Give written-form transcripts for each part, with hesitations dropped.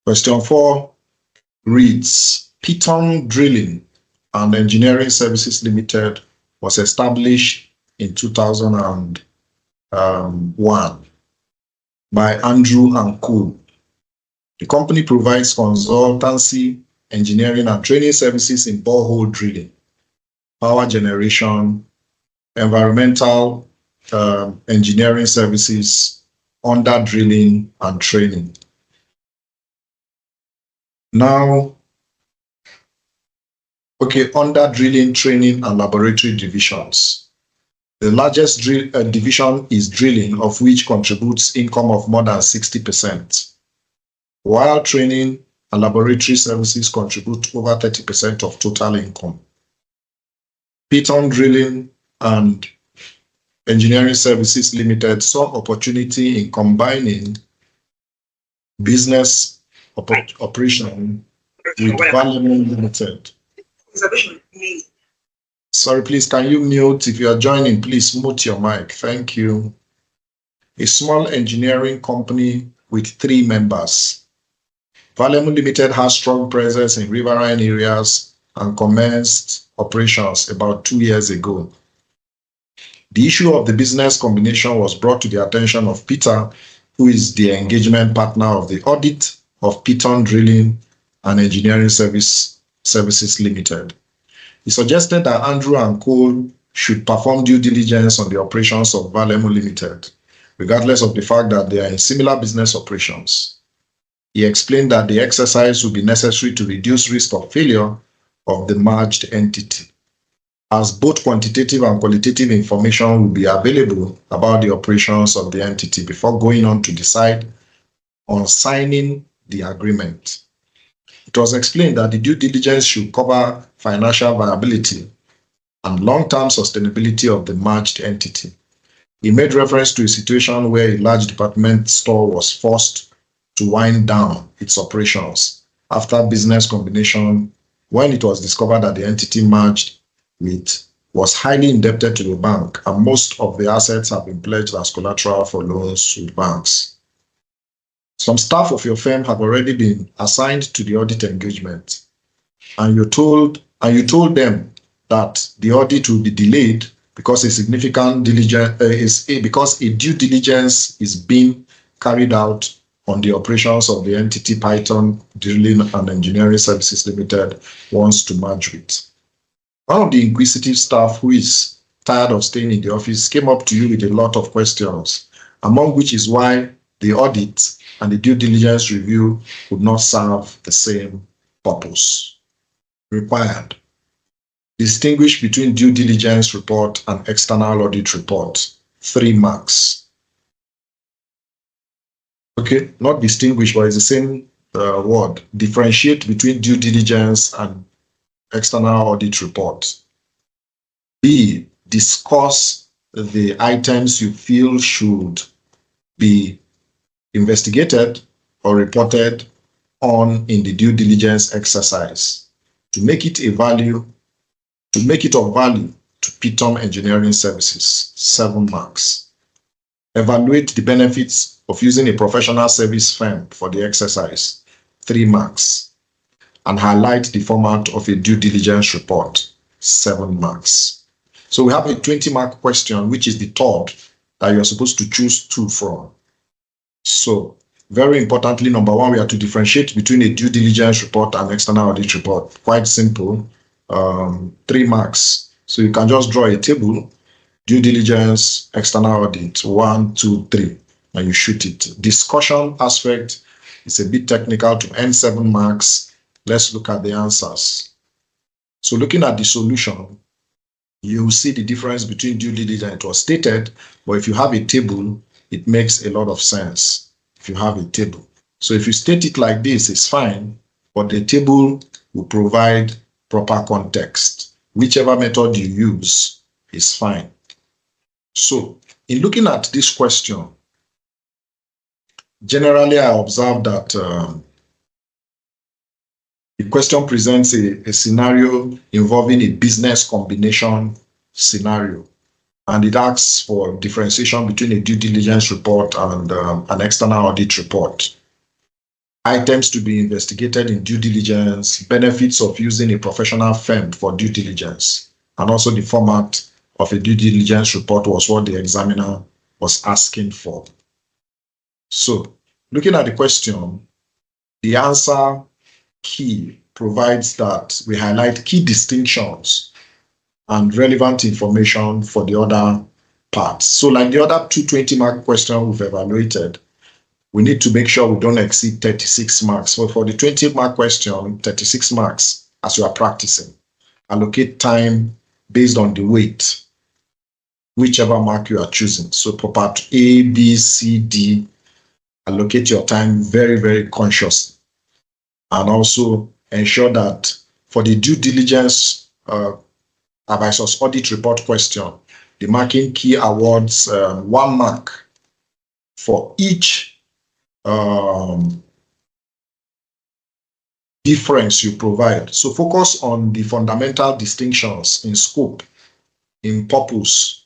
Question 4 reads, Python Drilling and Engineering Services Limited was established in 2001 by Andrew and Co. The company provides consultancy, engineering and training services in borehole drilling, power generation, environmental engineering services, under drilling and training. Now, under drilling, training and laboratory divisions. The largest division is drilling, of which contributes income of more than 60%, while training and laboratory services contribute over 30% of total income. Python Drilling and Engineering Services Limited saw opportunity in combining business operation with Romeo Limited. Sorry, please, can you mute? If you are joining, please mute your mic. Thank you. A small engineering company with 3 members. Valemu Limited has strong presence in riverine areas and commenced operations about 2 years ago. The issue of the business combination was brought to the attention of Peter, who is the engagement partner of the audit of Python Drilling and Engineering Services Limited. He suggested that Andrew and Co. should perform due diligence on the operations of Valemu Limited, regardless of the fact that they are in similar business operations. He explained that the exercise would be necessary to reduce risk of failure of the merged entity, as both quantitative and qualitative information will be available about the operations of the entity before going on to decide on signing the agreement. It was explained that the due diligence should cover financial viability and long-term sustainability of the merged entity. He made reference to a situation where a large department store was forced to wind down its operations after business combination when it was discovered that the entity merged with was highly indebted to the bank and most of the assets have been pledged as collateral for loans with banks. Some staff of your firm have already been assigned to the audit engagement, and you told them that the audit will be delayed because a due diligence is being carried out on the operations of the entity Python Drilling and Engineering Services Limited wants to merge with. One of the inquisitive staff, who is tired of staying in the office, came up to you with a lot of questions, among which is why the audit and the due diligence review would not serve the same purpose. Required. Distinguish between due diligence report and external audit report. 3 marks. Okay, not distinguish, but it's the same word. Differentiate between due diligence and external audit report. B, discuss the items you feel should be investigated or reported on in the due diligence exercise to make it of value to Python Engineering Services. 7 marks. Evaluate the benefits of using a professional service firm for the exercise. 3 marks. And highlight the format of a due diligence report. 7 marks. So we have a 20-mark question, which is the third that you're supposed to choose 2 from. So, very importantly, number 1, we have to differentiate between a due diligence report and external audit report. Quite simple. 3 marks. So you can just draw a table, due diligence, external audit, 1, 2, 3, and you shoot it. Discussion aspect is a bit technical to earn 7 marks. Let's look at the answers. So looking at the solution, you see the difference between due diligence. It was stated, but if you have a table, it makes a lot of sense if you have a table. So if you state it like this, it's fine, but the table will provide proper context. Whichever method you use is fine. So in looking at this question, generally I observe that the question presents a scenario involving a business combination scenario, and it asks for differentiation between a due diligence report and an external audit report. items to be investigated in due diligence, benefits of using a professional firm for due diligence, and also the format of a due diligence report was what the examiner was asking for. So, looking at the question, the answer key provides that we highlight key distinctions and relevant information for the other parts. So, like the other 220-mark questions we've evaluated, we need to make sure we don't exceed 36 marks. So for the 20-mark question, 36 marks as you are practicing. Allocate time based on the weight, whichever mark you are choosing. So for part A, B, C, D, allocate your time very, very consciously. And also ensure that for the due diligence advisor's audit report question, the marking key awards 1 mark for each difference you provide. So focus on the fundamental distinctions in scope, in purpose,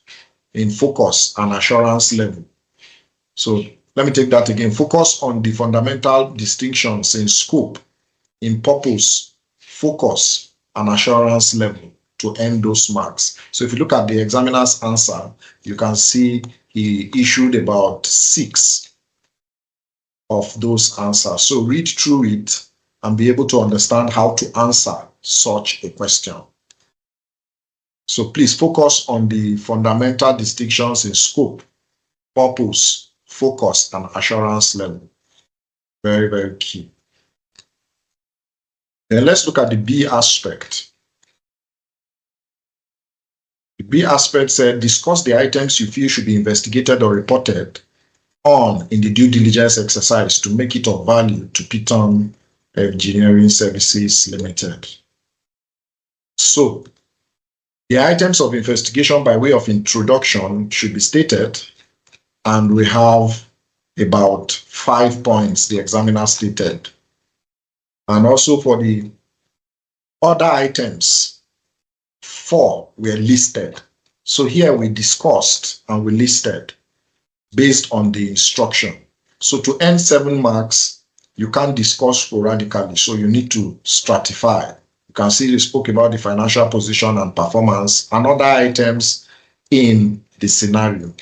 in focus, and assurance level. So let me take that again. Focus on the fundamental distinctions in scope, in purpose, focus, and assurance level to earn those marks. So if you look at the examiner's answer, you can see he issued about 6 of those answers. So read through it and be able to understand how to answer such a question. So please focus on the fundamental distinctions in scope, purpose, focus, and assurance level. Very, very key. Then let's look at the B aspect. The B aspect said, discuss the items you feel should be investigated or reported on in the due diligence exercise to make it of value to Piton Engineering Services Limited. So, the items of investigation by way of introduction should be stated, and we have about 5 points the examiner stated. And also for the other items, 4 were listed. So here we discussed and we listed based on the instruction. So to earn 7 marks, you can't discuss sporadically, so you need to stratify. You can see we spoke about the financial position and performance and other items in the scenario.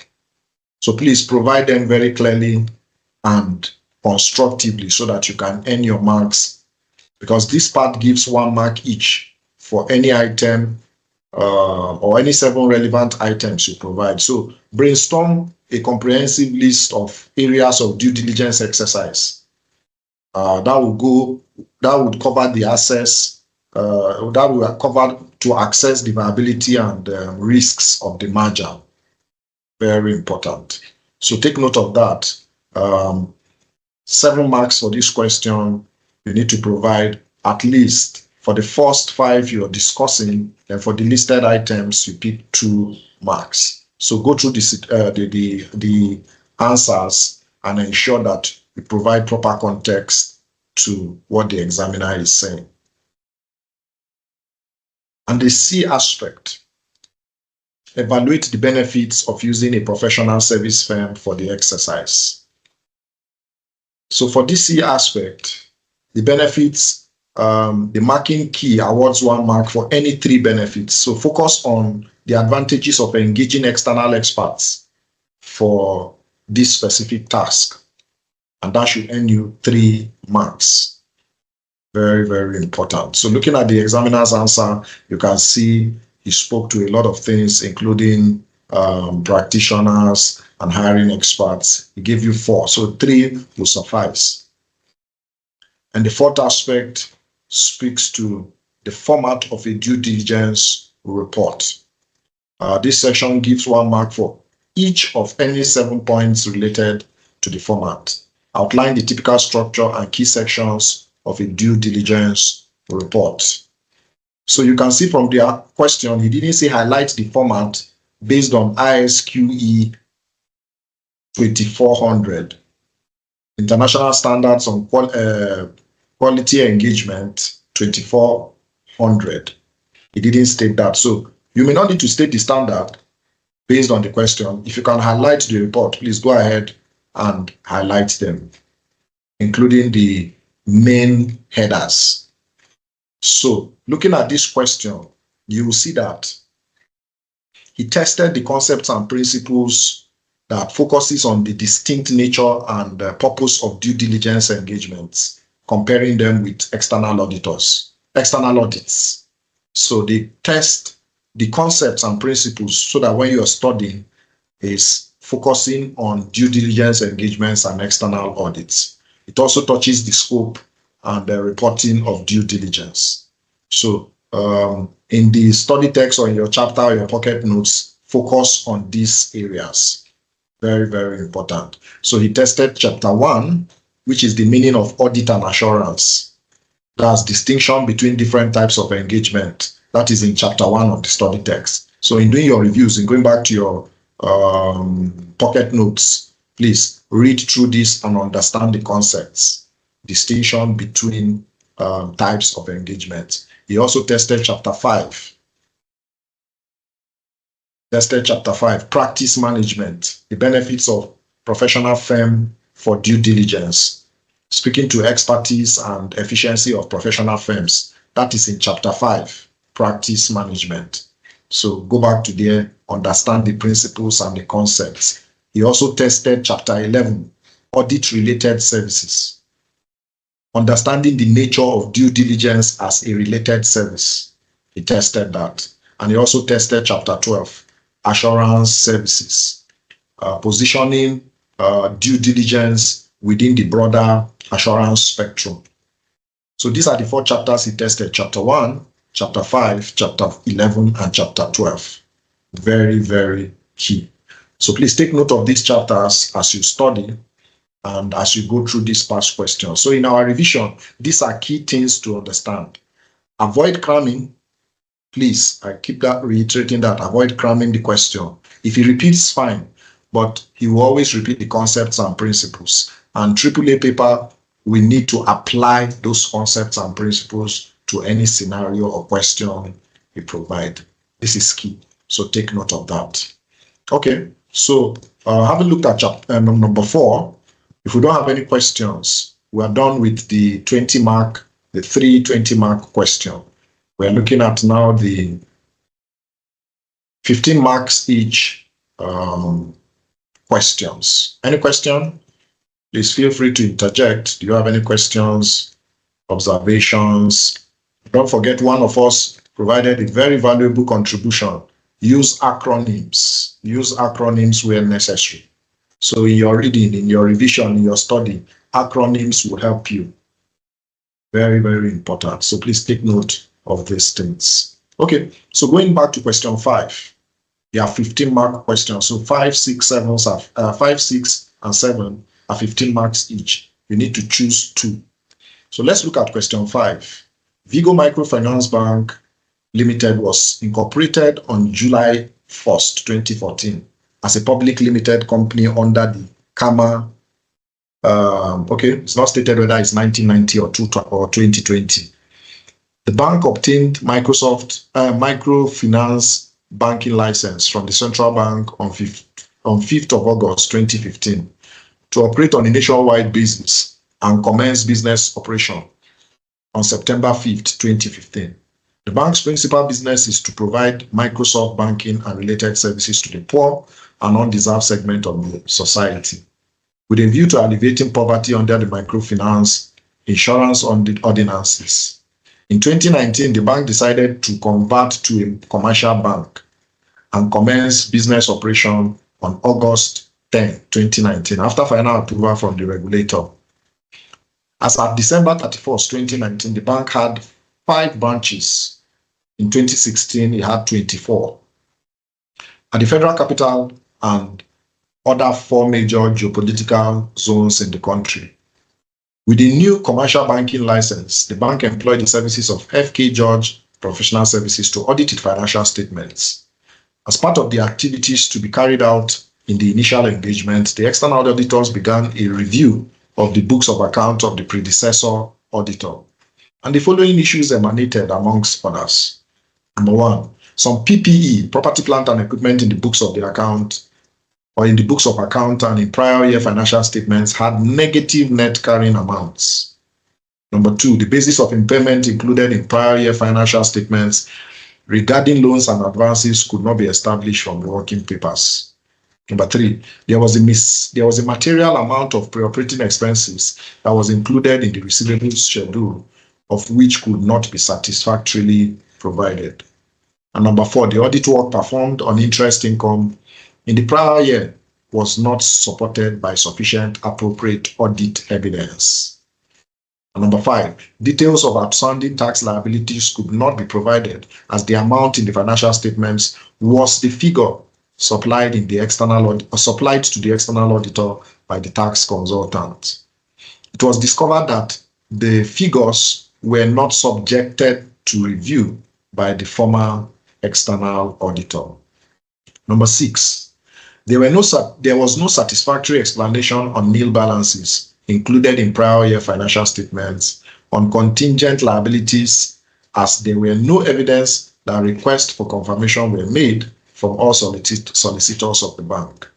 So please provide them very clearly and constructively so that you can earn your marks, because this part gives 1 mark each for any item or any 7 relevant items you provide. So brainstorm a comprehensive list of areas of due diligence exercise that would cover the access, that will cover to access the viability and risks of the merger. Very important. So take note of that. 7 marks for this question. You need to provide at least for the first 5 you're discussing, and for the listed items you pick 2 marks. So go through the answers and ensure that you provide proper context to what the examiner is saying. And the C aspect, evaluate the benefits of using a professional service firm for the exercise. So for this C aspect, the benefits, the marking key awards 1 mark for any 3 benefits. So focus on the advantages of engaging external experts for this specific task, and that should earn you 3 marks. Very, very important. So looking at the examiner's answer, you can see he spoke to a lot of things, including practitioners and hiring experts. He gave you 4, so 3 will suffice. And the 4th aspect speaks to the format of a due diligence report. This section gives 1 mark for each of any 7 points related to the format. Outline the typical structure and key sections of a due diligence report. So you can see from the question, he didn't say highlight the format based on ISQE 2400, International Standards on Quality Engagement 2400. He didn't state that. So you may not need to state the standard based on the question. If you can highlight the report, please go ahead and highlight them, including the main headers. So looking at this question, you will see that he tested the concepts and principles that focuses on the distinct nature and purpose of due diligence engagements, comparing them with external audits. So they test the concepts and principles so that when you're studying is focusing on due diligence engagements and external audits. It also touches the scope and the reporting of due diligence. So in the study text or in your chapter or your pocket notes, focus on these areas. Very, very important. So he tested chapter 1, which is the meaning of audit and assurance. That's distinction between different types of engagement. That is in chapter 1 of the study text. So in doing your reviews and going back to your pocket notes, please read through this and understand the concepts, distinction between types of engagement. He also tested chapter 5. Practice management, the benefits of professional firm for due diligence, speaking to expertise and efficiency of professional firms. That is in chapter 5, practice management. So go back to there, understand the principles and the concepts. He also tested chapter 11, audit-related services, understanding the nature of due diligence as a related service. He tested that. And he also tested chapter 12, assurance services, positioning due diligence within the broader assurance spectrum. So these are the 4 chapters he tested: chapter 1, chapter 5, chapter 11, and chapter 12. Very, very key. So please take note of these chapters as you study and as you go through these past questions. So in our revision, these are key things to understand. Avoid cramming. Please, I keep that reiterating that. Avoid cramming the question. If he repeats, fine, but he will always repeat the concepts and principles. And AAA paper, we need to apply those concepts and principles to any scenario or question he provides. This is key. So take note of that. Okay, so having looked at chapter number 4, if we don't have any questions, we are done with the 20 mark, the 3 20-mark question. We're looking at now the 15 marks each questions. Any question? Please feel free to interject. Do you have any questions, observations? Don't forget, one of us provided a very valuable contribution. Use acronyms. Use acronyms where necessary. So in your reading, in your revision, in your study, acronyms will help you. Very, very important. So please take note of these things. Okay, so going back to question 5, there are 15-mark questions. So 5, 6, 7, 5, 6, and 7 are 15 marks each. You need to choose 2. So let's look at question 5. Vigo Microfinance Bank Limited was incorporated on July 1st, 2014 as a public limited company under the KAMA. Okay, it's not stated whether it's 1990 or 2020. The bank obtained microfinance banking license from the central bank on 5th of August 2015 to operate on a nationwide basis and commence business operation on September 5th, 2015. The bank's principal business is to provide Microsoft banking and related services to the poor and undeserved segment of the society, with a view to alleviating poverty under the microfinance insurance ordinances. In 2019, the bank decided to convert to a commercial bank and commence business operation on August 10, 2019, after final approval from the regulator. As at December 31st, 2019, the bank had 5 branches. In 2016, it had 24. At the Federal Capital and other 4 major geopolitical zones in the country. With the new commercial banking license, the bank employed the services of FK George Professional Services to audit its financial statements. As part of the activities to be carried out in the initial engagement, the external auditors began a review of the books of account of the predecessor auditor. And the following issues emanated amongst others. Number 1, some PPE, property, plant, and equipment in the books of the account or in the books of account and in prior year financial statements had negative net carrying amounts. Number 2, the basis of impairment included in prior year financial statements regarding loans and advances could not be established from the working papers. Number 3, there was a material amount of pre-operating expenses that was included in the receivables schedule, of which could not be satisfactorily provided. And number 4, the audit work performed on interest income in the prior year was not supported by sufficient appropriate audit evidence. And number 5, details of outstanding tax liabilities could not be provided, as the amount in the financial statements was the figure supplied to the external auditor by the tax consultant. It was discovered that the figures were not subjected to review by the former external auditor. Number 6, there was no satisfactory explanation on nil balances included in prior year financial statements on contingent liabilities, as there were no evidence that requests for confirmation were made from all solicitors of the bank.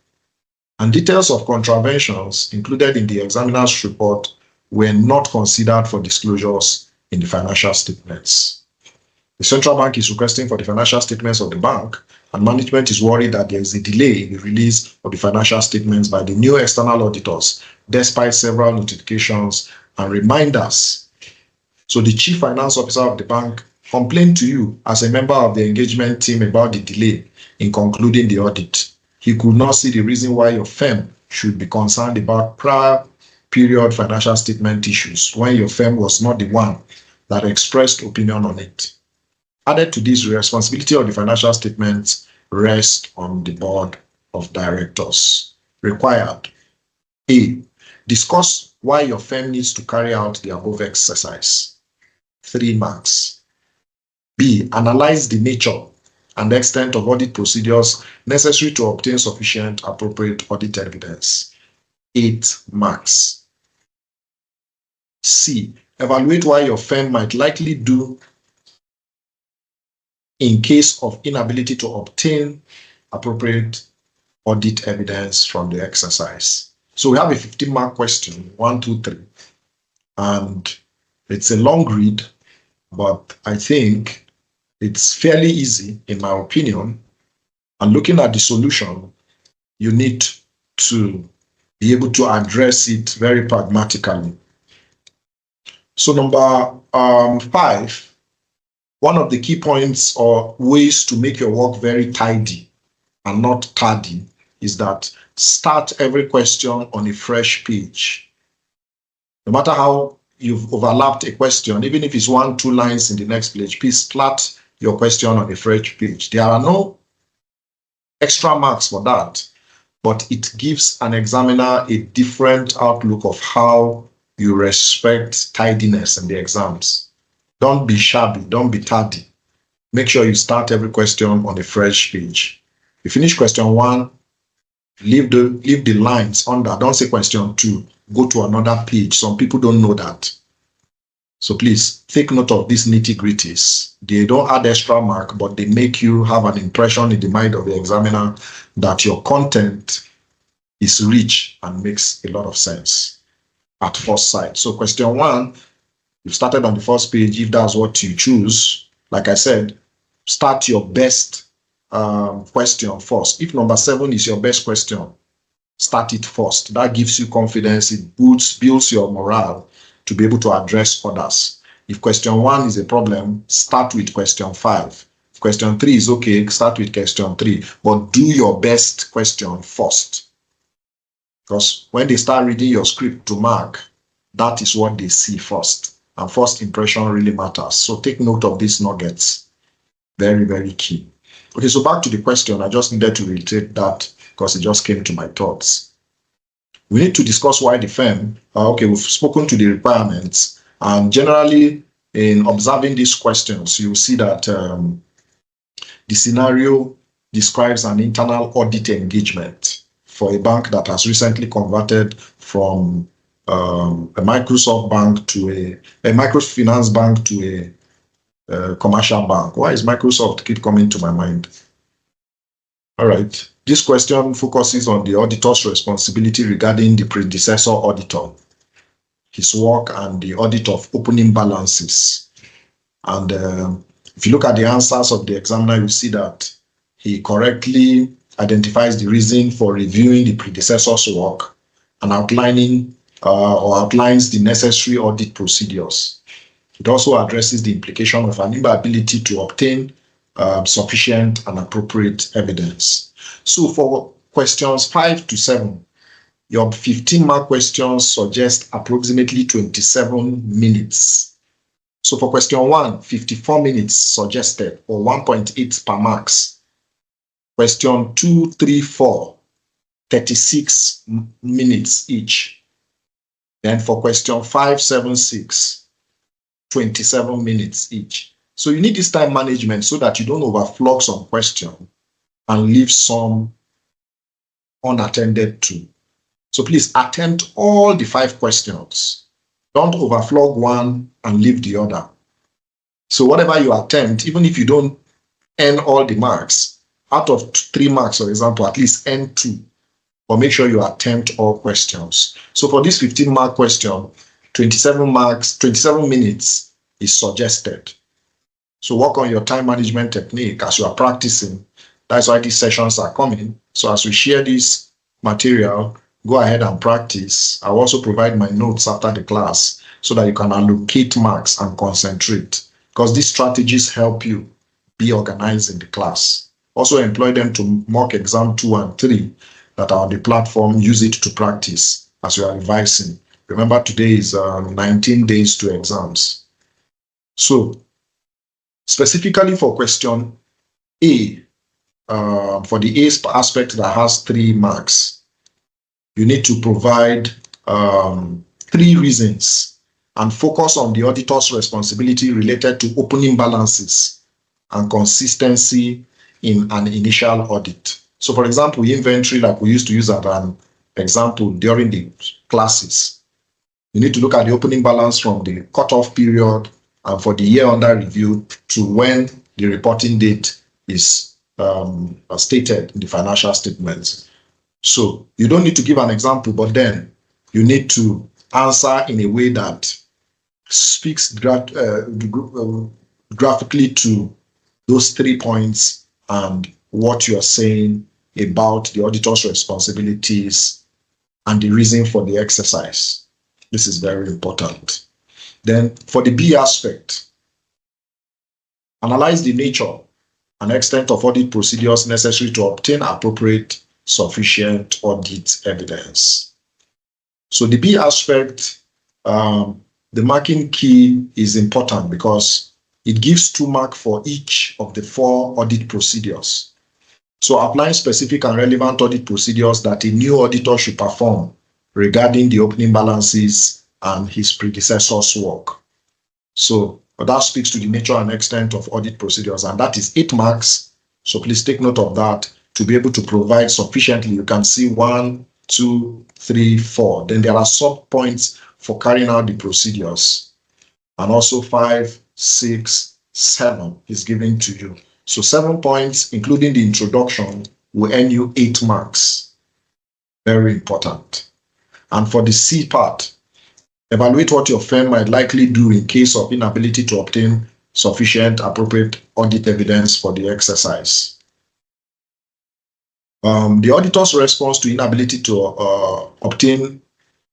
And details of contraventions included in the examiner's report were not considered for disclosures in the financial statements. The central bank is requesting for the financial statements of the bank, and management is worried that there is a delay in the release of the financial statements by the new external auditors, despite several notifications and reminders. So the chief finance officer of the bank complained to you as a member of the engagement team about the delay in concluding the audit. He could not see the reason why your firm should be concerned about prior period financial statement issues when your firm was not the one that expressed opinion on it. Added to this, the responsibility of the financial statements rests on the board of directors. Required: A, discuss why your firm needs to carry out the above exercise. 3 marks. B, analyze the nature and extent of audit procedures necessary to obtain sufficient appropriate audit evidence. 8 marks. C, evaluate why your firm might likely do in case of inability to obtain appropriate audit evidence from the exercise. So we have a 15-mark question, 1, 2, 3. And it's a long read, but I think it's fairly easy, in my opinion. And looking at the solution, you need to be able to address it very pragmatically. So number 5, one of the key points or ways to make your work very tidy and not tardy is that start every question on a fresh page. No matter how you've overlapped a question, even if it's 1, 2 lines in the next page, please start your question on a fresh page. There are no extra marks for that, but it gives an examiner a different outlook of how you respect tidiness in the exams. Don't be shabby, don't be tardy. Make sure you start every question on a fresh page. You finish question 1, leave the lines under. Don't say question 2. Go to another page. Some people don't know that. So please take note of these nitty-gritties. They don't add extra mark, but they make you have an impression in the mind of the examiner that your content is rich and makes a lot of sense at first sight. So question 1, you've started on the first page. If that's what you choose, like I said, start your best question first. If number 7 is your best question, start it first. That gives you confidence. It builds your morale to be able to address others. If question 1 is a problem, start with question 5. If question 3 is okay, start with question 3. But do your best question first. Because when they start reading your script to mark, that is what they see first. And first impression really matters. So take note of these nuggets. Very, very key. Okay, so back to the question. I just needed to reiterate that because it just came to my thoughts. We need to discuss why the firm, okay, we've spoken to the requirements. And generally, in observing these questions, you'll see that the scenario describes an internal audit engagement for a bank that has recently converted from a Microsoft bank to a microfinance bank to a commercial bank. Why is Microsoft keep coming to my mind? All right. This question focuses on the auditor's responsibility regarding the predecessor auditor. his work and the audit of opening balances. And if you look at the answers of the examiner, you see that he correctly identifies the reason for reviewing the predecessor's work and outlines the necessary audit procedures. It also addresses the implication of an inability to obtain sufficient and appropriate evidence. So for questions 5 to 7, your 15-mark questions suggest approximately 27 minutes. So for question 1, 54 minutes suggested, or 1.8 per marks. Question 2, 3, 4, 36 minutes each. Then for question 5, 7, 6, 27 minutes each. So you need this time management so that you don't overflog some question and leave some unattended to. So please attempt all the 5 questions. Don't overflog one and leave the other. So whatever you attempt, even if you don't earn all the marks, out of 3 marks, for example, at least earn 2. But make sure you attempt all questions. So for this 15-mark question, 27 marks, 27 minutes is suggested. So work on your time management technique as you are practicing. That's why these sessions are coming. So as we share this material, go ahead and practice. I'll also provide my notes after the class so that you can allocate marks and concentrate, because these strategies help you be organized in the class. Also employ them to mock exam 2 and 3 that are on the platform. Use it to practice as you are revising. Remember, today is 19 days to exams. So specifically for question A, for the A aspect that has 3 marks, you need to provide 3 reasons and focus on the auditor's responsibility related to opening balances and consistency in an initial audit. So for example, inventory, like we used to use as an example during the classes, you need to look at the opening balance from the cutoff period and for the year under review to when the reporting date is stated in the financial statements. So you don't need to give an example, but then you need to answer in a way that speaks graphically to those 3 points and what you are saying about the auditor's responsibilities and the reason for the exercise. This is very important. Then for the B aspect, analyze the nature and extent of audit procedures necessary to obtain appropriate, sufficient audit evidence. So the B aspect, the marking key is important because it gives 2 marks for each of the 4 audit procedures. So applying specific and relevant audit procedures that a new auditor should perform regarding the opening balances and his predecessor's work. So that speaks to the nature and extent of audit procedures, and that is 8 marks. So please take note of that to be able to provide sufficiently. You can see 1, 2, 3, 4. Then there are sub points for carrying out the procedures, and also 5, 6, 7 is given to you. So 7 points, including the introduction, will earn you 8 marks. Very important. And for the C part, evaluate what your firm might likely do in case of inability to obtain sufficient, appropriate audit evidence for the exercise. The auditor's response to inability to obtain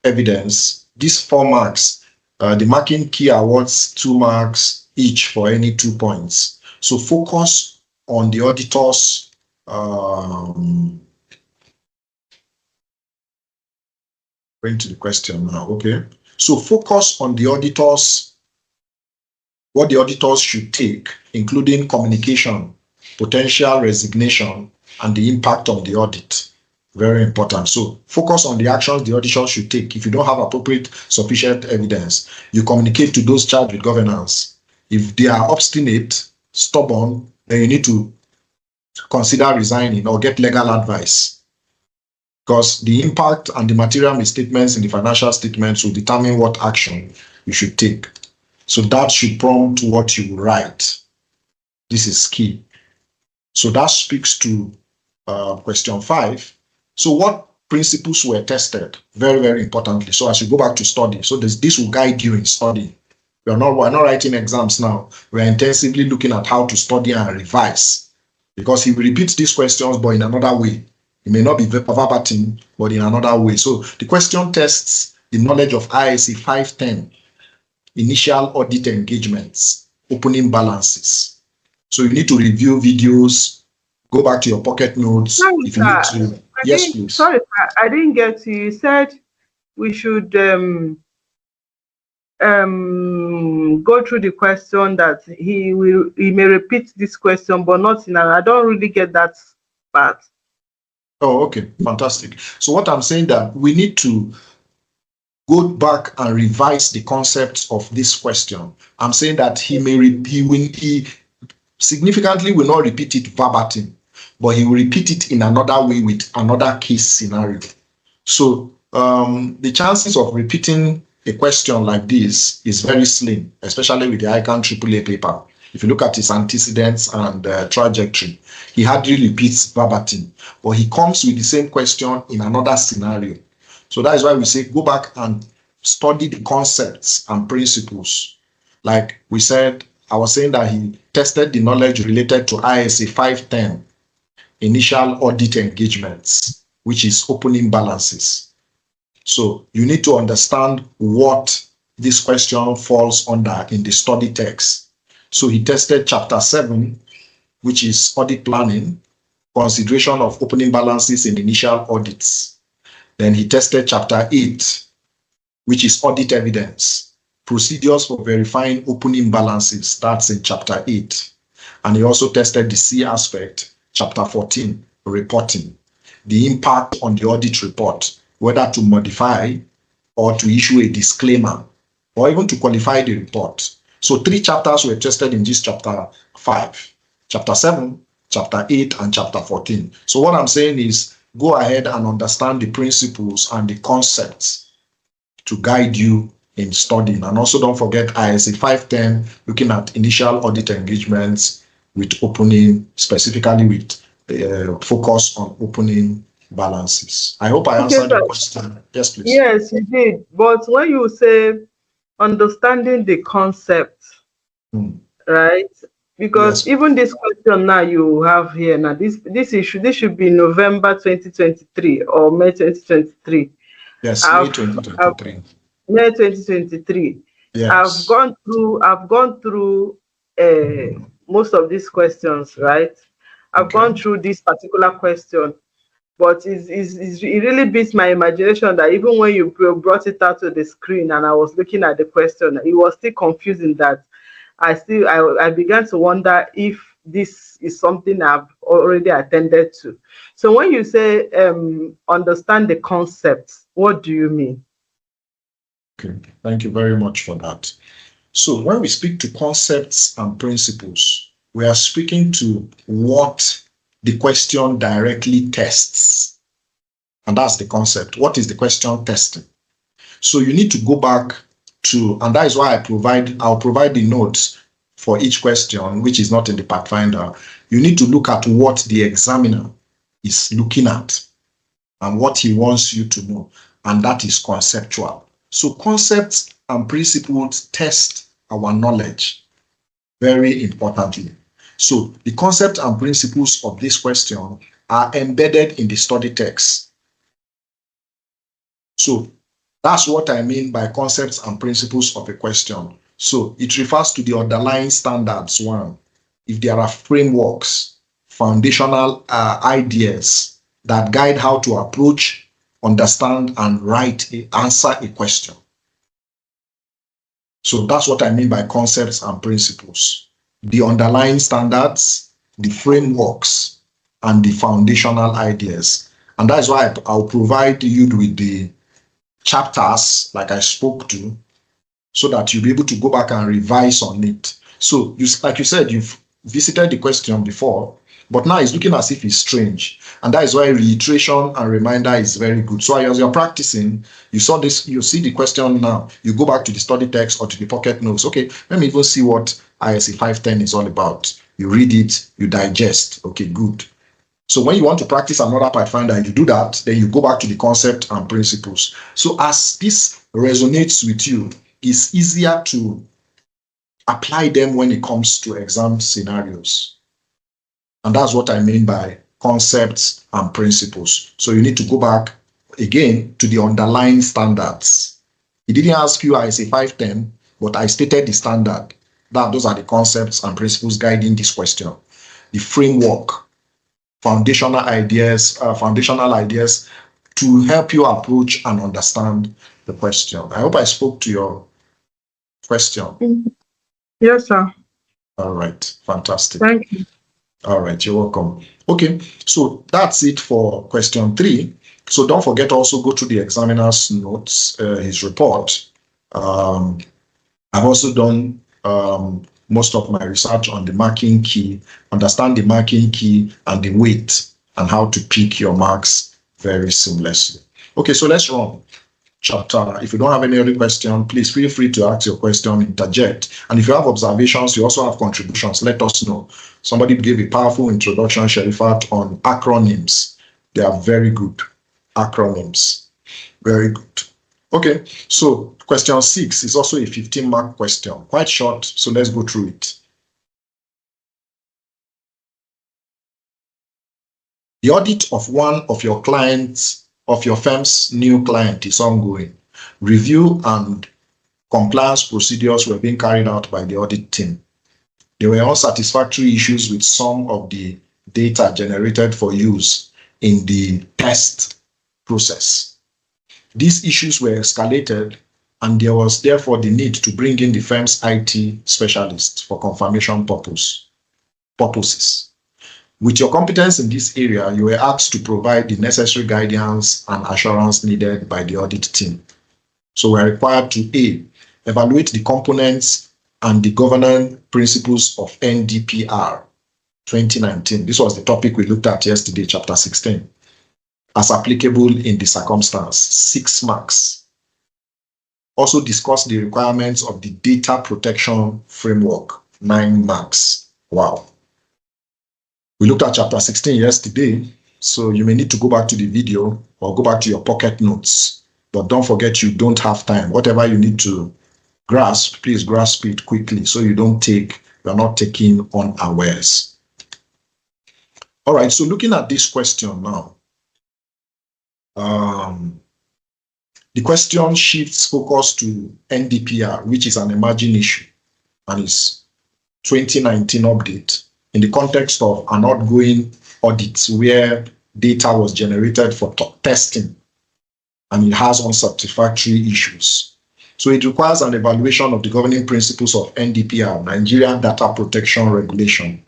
evidence, these 4 marks, the marking key awards 2 marks each for any 2 points. So focus on the auditor's going to the question now, okay? So focus on the auditors, what the auditors should take, including communication, potential resignation, and the impact of the audit. Very important. So focus on the actions the auditor should take. If you don't have appropriate, sufficient evidence, you communicate to those charged with governance. If they are obstinate, stubborn, then you need to consider resigning or get legal advice, because the impact and the material misstatements in the financial statements will determine what action you should take. So that should prompt what you write. This is key. So that speaks to question 5. So what principles were tested, very, very importantly. So as you go back to study, so this will guide you in study. We're not writing exams now. We're intensively looking at how to study and revise, because he will repeat these questions, but in another way. It may not be verbatim, but in another way. So the question tests the knowledge of ISA 510, initial audit engagements, opening balances. So you need to review videos, go back to your pocket notes. Sorry, if you need to. Yes, please. Sorry, I didn't get you. You said we should go through the question that he may repeat this question, but not in. I don't really get that part. Oh, okay, fantastic. So what I'm saying that we need to go back and revise the concepts of this question. I'm saying that he significantly will not repeat it verbatim, but he will repeat it in another way with another case scenario. So the chances of repeating a question like this is very slim, especially with the ICANN AAA paper. If you look at his antecedents and trajectory, he hardly repeats verbatim, but he comes with the same question in another scenario. So that is why we say go back and study the concepts and principles. Like we said, I was saying that he tested the knowledge related to ISA 510, initial audit engagements, which is opening balances. So you need to understand what this question falls under in the study text. So he tested chapter 7, which is audit planning, consideration of opening balances in initial audits. Then he tested chapter 8, which is audit evidence, procedures for verifying opening balances. That's in chapter 8. And he also tested the C aspect, chapter 14, reporting, the impact on the audit report, whether to modify or to issue a disclaimer, or even to qualify the report. So 3 chapters were tested in this chapter 5, chapter 7, chapter 8, and chapter 14. So what I'm saying is go ahead and understand the principles and the concepts to guide you in studying. And also don't forget ISA 510, looking at initial audit engagements with opening, specifically with focus on opening balances. I hope I answered the question. Yes, please. Yes, you did. But when you say understanding the concept, right? Because yes, even this question now you have here now, this should be November 2023 or May 2023. Yes, May 2023. May 2023. Yes. I've gone through most of these questions, right? I've gone through this particular question, but it really beats my imagination that even when you brought it out to the screen and I was looking at the question, it was still confusing that I began to wonder if this is something I've already attended to. So when you say understand the concept, what do you mean? Okay, thank you very much for that. So when we speak to concepts and principles, we are speaking to what the question directly tests. And that's the concept. What is the question testing? So you need to go back to, and that is why I'll provide the notes for each question, which is not in the Pathfinder. You need to look at what the examiner is looking at and what he wants you to know. And that is conceptual. So concepts and principles test our knowledge very importantly. So the concept and principles of this question are embedded in the study text. So that's what I mean by concepts and principles of a question. So it refers to the underlying standards. One, if there are frameworks, foundational ideas that guide how to approach, understand, and answer a question. So that's what I mean by concepts and principles. The underlying standards, the frameworks, and the foundational ideas. And that's why I'll provide you with the chapters like I spoke to, so that you'll be able to go back and revise on it. So like you said, you've visited the question before, but now it's looking as if it's strange. And that is why reiteration and reminder is very good. So as you're practicing, you see the question now, you go back to the study text or to the pocket notes. Okay, let me even see what ISA 510 is all about. You read it, you digest. Okay, good. So when you want to practice another Pathfinder, you do that, then you go back to the concept and principles. So as this resonates with you, it's easier to apply them when it comes to exam scenarios. And that's what I mean by concepts and principles. So you need to go back again to the underlying standards. He didn't ask you as a 510, but I stated the standard. Those are the concepts and principles guiding this question. The framework, foundational ideas to help you approach and understand the question. I hope I spoke to your question. Yes, sir. All right, fantastic. Thank you. All right, you're welcome. Okay, so that's it for question 3. So don't forget also go to the examiner's notes, his report. I've also done most of my research on the marking key, understand the marking key and the weight and how to pick your marks very seamlessly. Okay, so let's run chapter. If you don't have any other question, please feel free to ask your question, interject. And if you have observations, you also have contributions, let us know. Somebody gave a powerful introduction, Sherifat, on acronyms. They are very good. Acronyms. Very good. Okay, so question 6 is also a 15-mark question. Quite short, so let's go through it. The audit of one of your clients, of your firm's new client is ongoing. Review and compliance procedures were being carried out by the audit team. There were unsatisfactory issues with some of the data generated for use in the test process. These issues were escalated, and there was therefore the need to bring in the firm's IT specialist for confirmation purposes. With your competence in this area, you were asked to provide the necessary guidance and assurance needed by the audit team. So we're required to A, evaluate the components and the governing principles of NDPR 2019. This was the topic we looked at yesterday, chapter 16. As applicable in the circumstance, 6 marks. Also discuss the requirements of the data protection framework, 9 marks. Wow. We looked at chapter 16 yesterday, so you may need to go back to the video or go back to your pocket notes. But don't forget, you don't have time. Whatever you need to grasp, please grasp it quickly so you're not taking unawares. All right, so looking at this question now, the question shifts focus to NDPR, which is an emerging issue, and is 2019 update in the context of an ongoing audit where data was generated for testing, and it has unsatisfactory issues. So it requires an evaluation of the governing principles of NDPR, Nigerian Data Protection Regulation,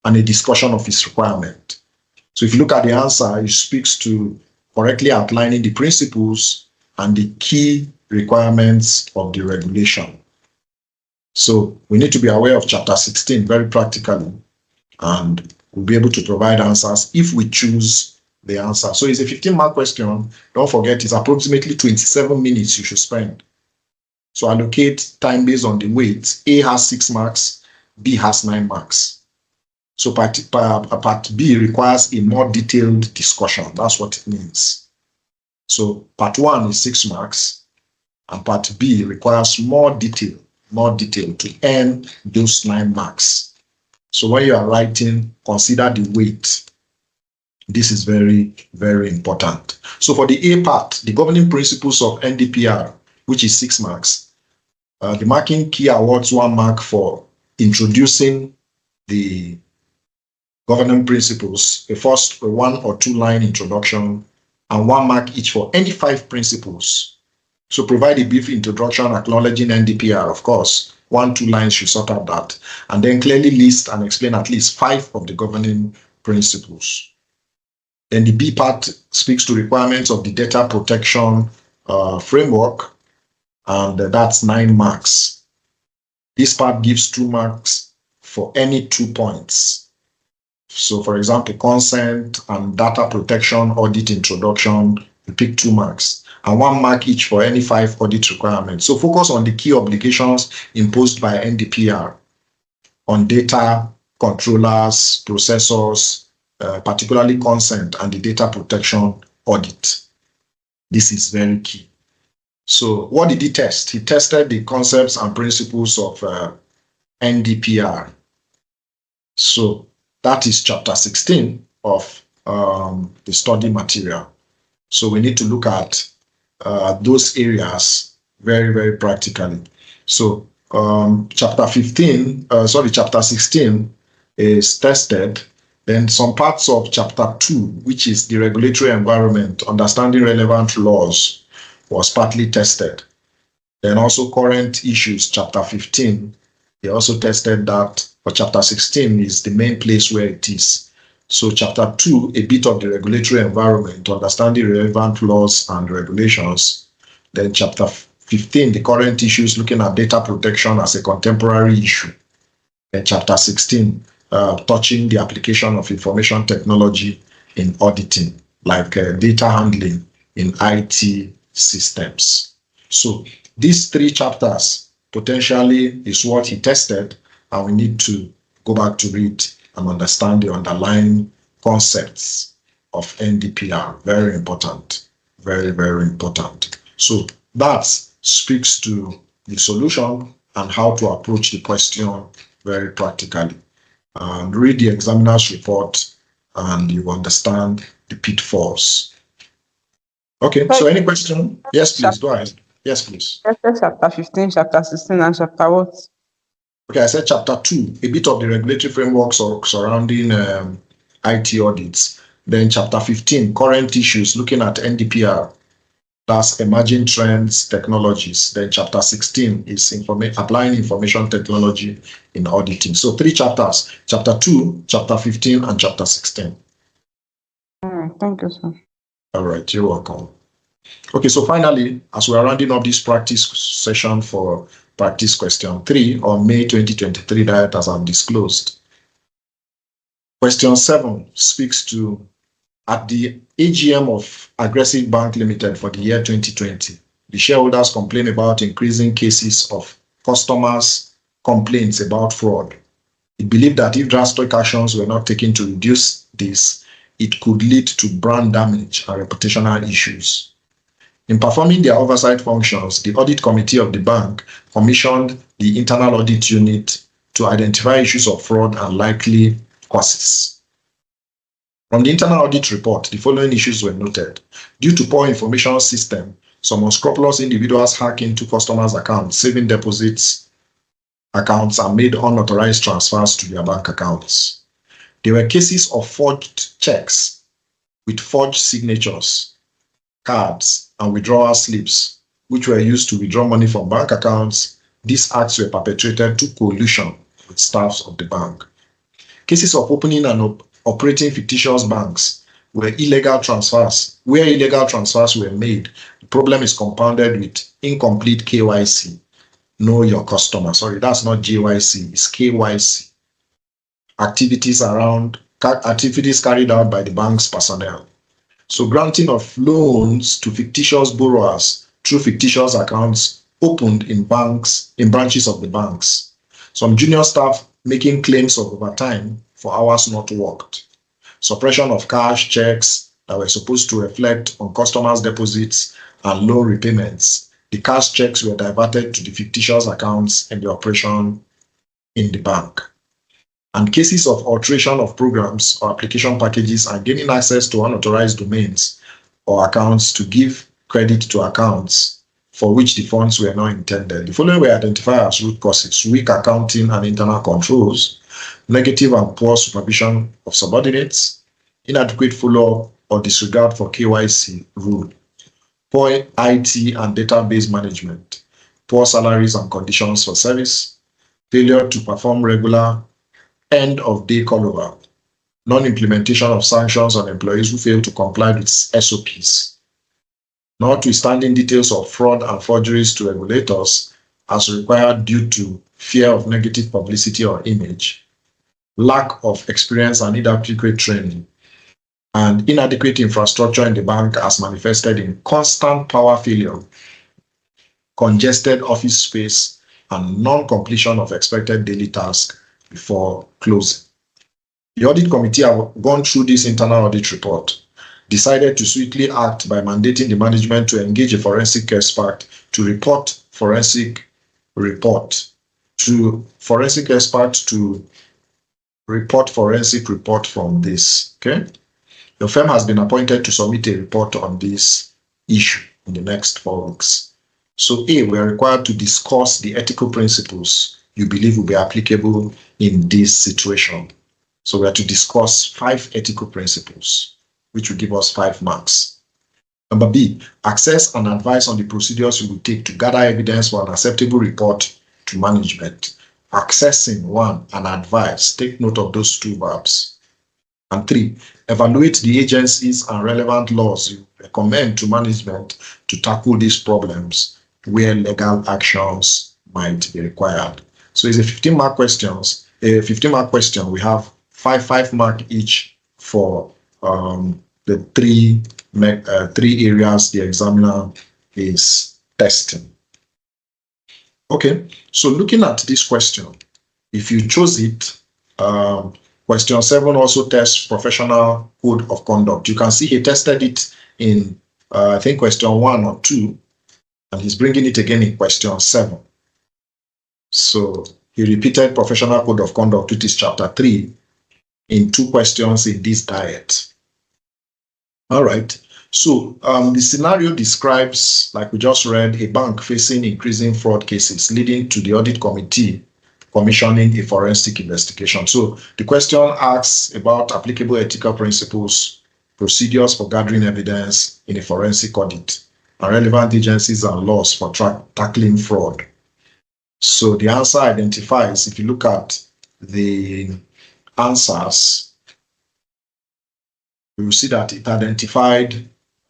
and a discussion of its requirement. So if you look at the answer, it speaks to correctly outlining the principles and the key requirements of the regulation. So we need to be aware of chapter 16 very practically, and we'll be able to provide answers if we choose the answer. So it's a 15-mark question. Don't forget, it's approximately 27 minutes you should spend. So allocate time based on the weight. A has 6 marks, B has 9 marks. So part B requires a more detailed discussion. That's what it means. So part 1 is 6 marks, and part B requires more detail to earn those 9 marks. So when you are writing, consider the weight. This is very, very important. So for the A part, the governing principles of NDPR, which is 6 marks, the marking key awards 1 mark for introducing the governing principles, a first 1 or 2 line introduction, and 1 mark each for any 5 principles. So provide a brief introduction acknowledging NDPR, of course. 1-2 lines should sort out that. And then clearly list and explain at least 5 of the governing principles. Then the B part speaks to requirements of the data protection framework, and that's 9 marks. This part gives 2 marks for any 2 points. So for example, consent and data protection audit introduction, you pick 2 marks, and 1 mark each for any 5 audit requirements. So focus on the key obligations imposed by NDPR on data controllers, processors, particularly consent and the data protection audit. This is very key. So what did he test? He tested the concepts and principles of NDPR. So that is chapter 16 of the study material. So we need to look at those areas very, very practically. So chapter 16 is tested. Then some parts of chapter 2, which is the regulatory environment, understanding relevant laws, was partly tested. Then also current issues, chapter 15, they also tested that, but chapter 16 is the main place where it is. So chapter 2, a bit of the regulatory environment, understanding relevant laws and regulations. Then chapter 15, the current issues, looking at data protection as a contemporary issue. Then chapter 16, touching the application of information technology in auditing, like data handling in IT systems. So these 3 chapters potentially is what he tested, and we need to go back to read and understand the underlying concepts of NDPR. Very important. Very, very important. So that speaks to the solution and how to approach the question very practically. And read the examiner's report and you understand the pitfalls. Okay, so any question? Yes, please, go ahead. Yes, please. Chapter 15, chapter 16, and chapter what? Okay, I said chapter 2, a bit of the regulatory frameworks surrounding IT audits. Then chapter 15, current issues, looking at NDPR. That's emerging trends, technologies. Then chapter 16 is applying information technology in auditing. So 3 chapters, chapter 2, chapter 15, and chapter 16. Thank you, sir. All right, you're welcome. Okay, so finally, as we are rounding up this practice session for practice question 3 on May 2023 that as I've disclosed. Question 7 speaks to at the AGM of Aggressive Bank Limited for the year 2020, the shareholders complained about increasing cases of customers' complaints about fraud. It believed that if drastic actions were not taken to reduce this, it could lead to brand damage and reputational issues. In performing their oversight functions, the audit committee of the bank commissioned the internal audit unit to identify issues of fraud and likely causes. From the internal audit report, the following issues were noted. Due to poor information system, some unscrupulous individuals hacked into customers' accounts, saving deposits accounts, and made unauthorized transfers to their bank accounts. There were cases of forged checks with forged signatures, cards, and withdrawal slips, which were used to withdraw money from bank accounts. These acts were perpetrated to collusion with staffs of the bank. Cases of opening and operating fictitious banks where illegal transfers were made. The problem is compounded with incomplete KYC. Know your customer. Sorry, that's not JYC, it's KYC. Activities carried out by the bank's personnel. So granting of loans to fictitious borrowers through fictitious accounts opened in branches of the banks. Some junior staff making claims of overtime for hours not worked. Suppression of cash checks that were supposed to reflect on customers' deposits and loan repayments. The cash checks were diverted to the fictitious accounts in the operation in the bank. And cases of alteration of programs or application packages and gaining access to unauthorized domains or accounts to give credit to accounts for which the funds were not intended. The following were identified as root causes: weak accounting and internal controls, negative and poor supervision of subordinates, inadequate follow-up or disregard for KYC rule, poor IT and database management, poor salaries and conditions for service, failure to perform regular end-of-day call-over, non-implementation of sanctions on employees who fail to comply with SOPs, notwithstanding details of fraud and forgeries to regulators as required due to fear of negative publicity or image, lack of experience and inadequate training, and inadequate infrastructure in the bank as manifested in constant power failure, congested office space, and non-completion of expected daily tasks before closing. The audit committee have gone through this internal audit report, decided to swiftly act by mandating the management to engage a forensic expert to report forensic report to report forensic report from this. Okay, your firm has been appointed to submit a report on this issue in the next 4 weeks. So A, we are required to discuss the ethical principles you believe will be applicable in this situation. So we are to discuss 5 ethical principles, which will give us 5 marks. Number B, access and advise on the procedures you will take to gather evidence for an acceptable report to management. Accessing, 1, and advise. Take note of those 2 verbs. And 3, evaluate the agencies and relevant laws you recommend to management to tackle these problems where legal actions might be required. So it's a 15-mark questions. A 15-mark question. We have 5 mark each for the 3 areas the examiner is testing. Okay, so looking at this question, if you chose it, question 7 also tests professional code of conduct. You can see he tested it in, I think, question 1 or 2, and he's bringing it again in question 7. So he repeated professional code of conduct, which is chapter 3, in 2 questions in this diet. All right. So the scenario describes, like we just read, a bank facing increasing fraud cases, leading to the audit committee commissioning a forensic investigation. So the question asks about applicable ethical principles, procedures for gathering evidence in a forensic audit, and relevant agencies and laws for tackling fraud. So the answer identifies, if you look at the answers, you will see that it identified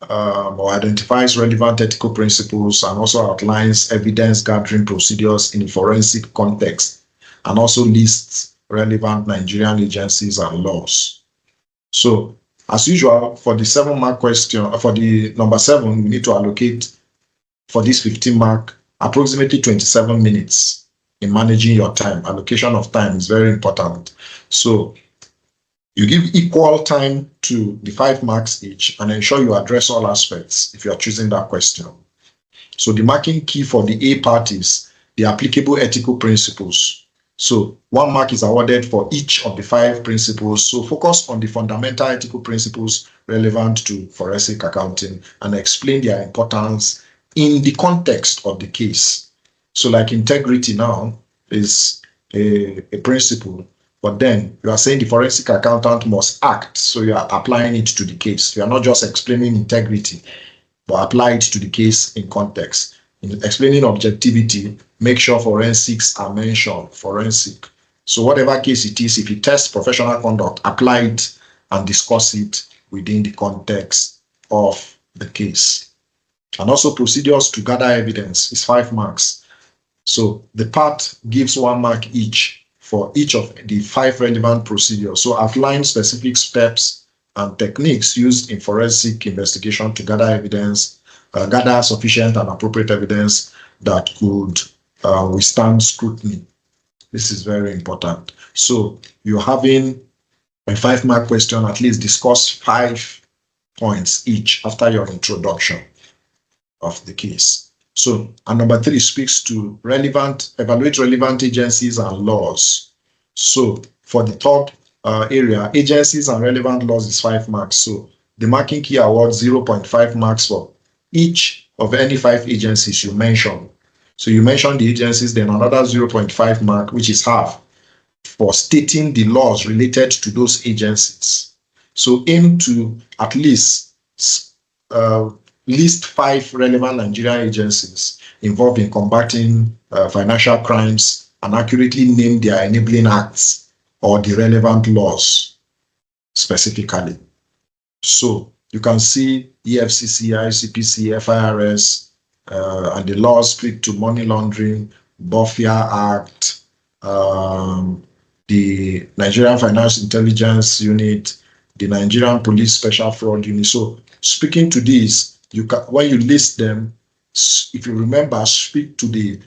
or identifies relevant ethical principles and also outlines evidence gathering procedures in a forensic context, and also lists relevant Nigerian agencies and laws. So, as usual, for the 7-mark question, for the number 7, we need to allocate for this 15-mark approximately 27 minutes in managing your time. Allocation of time is very important. So, you give equal time to the 5 marks each and ensure you address all aspects if you are choosing that question. So the marking key for the A part is the applicable ethical principles. So 1 mark is awarded for each of the 5 principles. So focus on the fundamental ethical principles relevant to forensic accounting and explain their importance in the context of the case. So like integrity now is a principle. But then you are saying the forensic accountant must act, so you are applying it to the case. You are not just explaining integrity, but apply it to the case in context. In explaining objectivity, make sure forensics are mentioned, forensic. So whatever case it is, if you test professional conduct, apply it and discuss it within the context of the case. And also procedures to gather evidence is 5 marks. So the part gives 1 mark each for each of the 5 relevant procedures. So outline specific steps and techniques used in forensic investigation to gather evidence, gather sufficient and appropriate evidence that could withstand scrutiny. This is very important. So you're having a 5-mark question, at least discuss 5 points each after your introduction of the case. So, and number 3 speaks to evaluate relevant agencies and laws. So, for the third area, agencies and relevant laws is 5 marks. So, the marking key awards 0.5 marks for each of any 5 agencies you mention. So, you mention the agencies, then another 0.5 mark, which is half, for stating the laws related to those agencies. So, aim to at least list 5 relevant Nigerian agencies involved in combating financial crimes and accurately name their enabling acts or the relevant laws specifically. So you can see EFCC, ICPC, FIRS, and the laws speak to money laundering, Behaviour Act, the Nigerian Finance Intelligence Unit, the Nigerian Police Special Fraud Unit. So speaking to these, you can, when you list them, if you remember, speak to the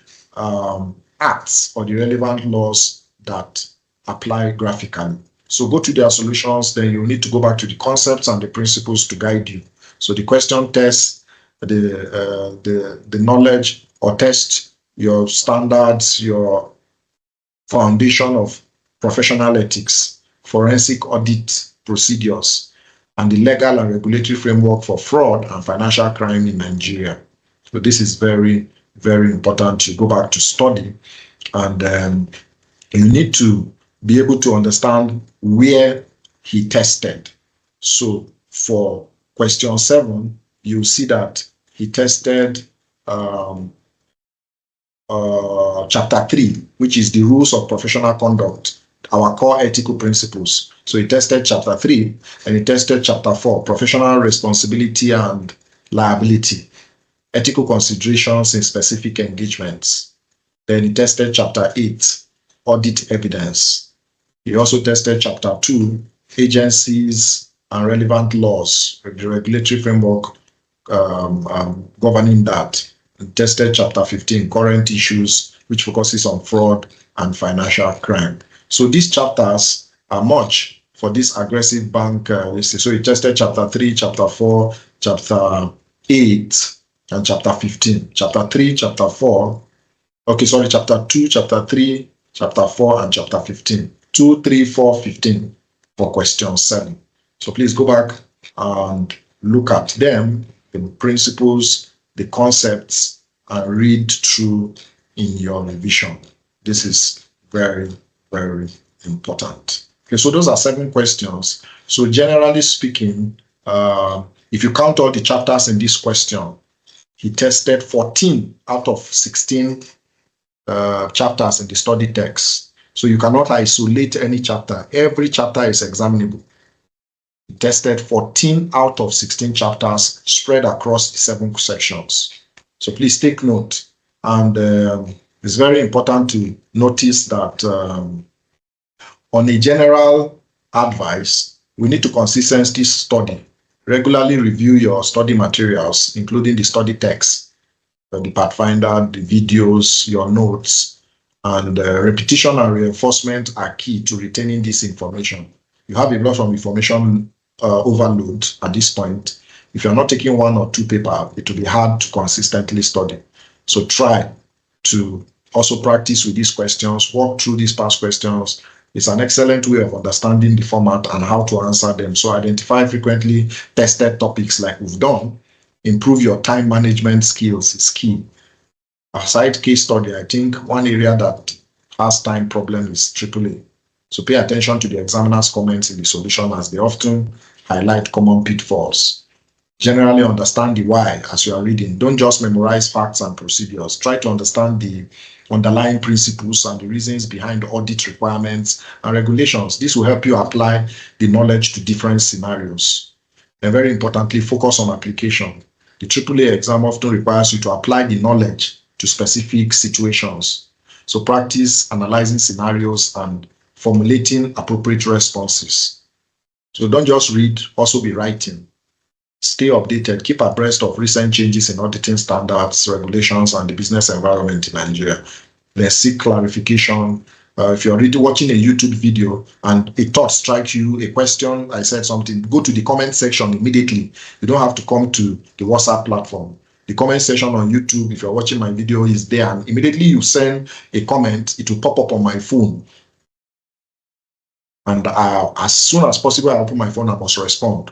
acts or the relevant laws that apply graphically. So go to their solutions, then you need to go back to the concepts and the principles to guide you. So the question tests the knowledge or test your standards, your foundation of professional ethics, forensic audit procedures, and the legal and regulatory framework for fraud and financial crime in Nigeria. So this is very, very important. You go back to study, and you need to be able to understand where he tested. So for question 7, you see that he tested chapter 3, which is the rules of professional conduct, our core ethical principles. So he tested chapter 3, and he tested chapter 4, professional responsibility and liability, ethical considerations in specific engagements. Then he tested chapter 8, audit evidence. He also tested chapter 2, agencies and relevant laws, the regulatory framework governing that. He tested chapter 15, current issues, which focuses on fraud and financial crime. So these chapters are much for this aggressive bank listing. So he tested chapter 3, chapter 4, chapter 8, and chapter 15. Chapter 3, chapter 4, chapter 2, chapter 3, chapter 4, and chapter 15. 2, 3, 4, 15 for question 7. So please go back and look at them, the principles, the concepts, and read through in your revision. This is very, very important. Okay, so those are 7 questions. So generally speaking, if you count all the chapters in this question, he tested 14 out of 16 chapters in the study text. So you cannot isolate any chapter. Every chapter is examinable. He tested 14 out of 16 chapters spread across the 7 sections. So please take note. And it's very important to notice that on a general advice, we need to consistently study. Regularly review your study materials, including the study text, the Pathfinder, the videos, your notes, and repetition and reinforcement are key to retaining this information. You have a lot of information overload at this point. If you're not taking 1 or 2 papers, it will be hard to consistently study. So try to also practice with these questions, walk through these past questions. It's an excellent way of understanding the format and how to answer them. So identify frequently tested topics like we've done. Improve your time management skills is key. Aside case study, I think one area that has time problem is AAA. So pay attention to the examiner's comments in the solution, as they often highlight common pitfalls. Generally understand the why as you are reading. Don't just memorize facts and procedures. Try to understand the underlying principles and the reasons behind audit requirements and regulations. This will help you apply the knowledge to different scenarios. And very importantly, focus on application. The AAA exam often requires you to apply the knowledge to specific situations. So practice analyzing scenarios and formulating appropriate responses. So don't just read, also be writing. Stay updated, keep abreast of recent changes in auditing standards, regulations, and the business environment in Nigeria. Then seek clarification. If you're already watching a YouTube video and a thought strikes you, a question, I said something, go to the comment section immediately. You don't have to come to the WhatsApp platform. The comment section on YouTube, if you're watching my video, is there. And immediately you send a comment, it will pop up on my phone. And as soon as possible, I open my phone, I must respond.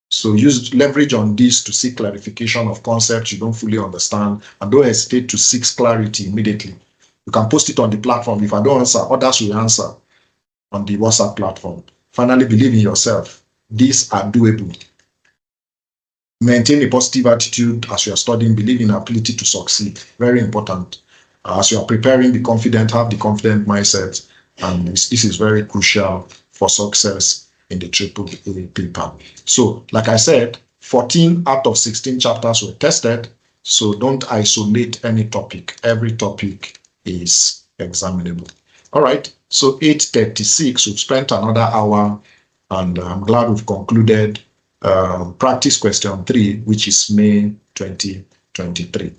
So leverage on this to seek clarification of concepts you don't fully understand, and don't hesitate to seek clarity immediately. You can post it on the platform. If I don't answer, others will answer on the WhatsApp platform. Finally, believe in yourself. These are doable. Maintain a positive attitude as you are studying. Believe in ability to succeed. Very important. As you are preparing, be confident, have the confident mindset. And this is very crucial for success in the AAA paper. So, like I said, 14 out of 16 chapters were tested. So don't isolate any topic. Every topic is examinable. All right. So 8:36, we've spent another hour, and I'm glad we've concluded practice question 3, which is May 2023.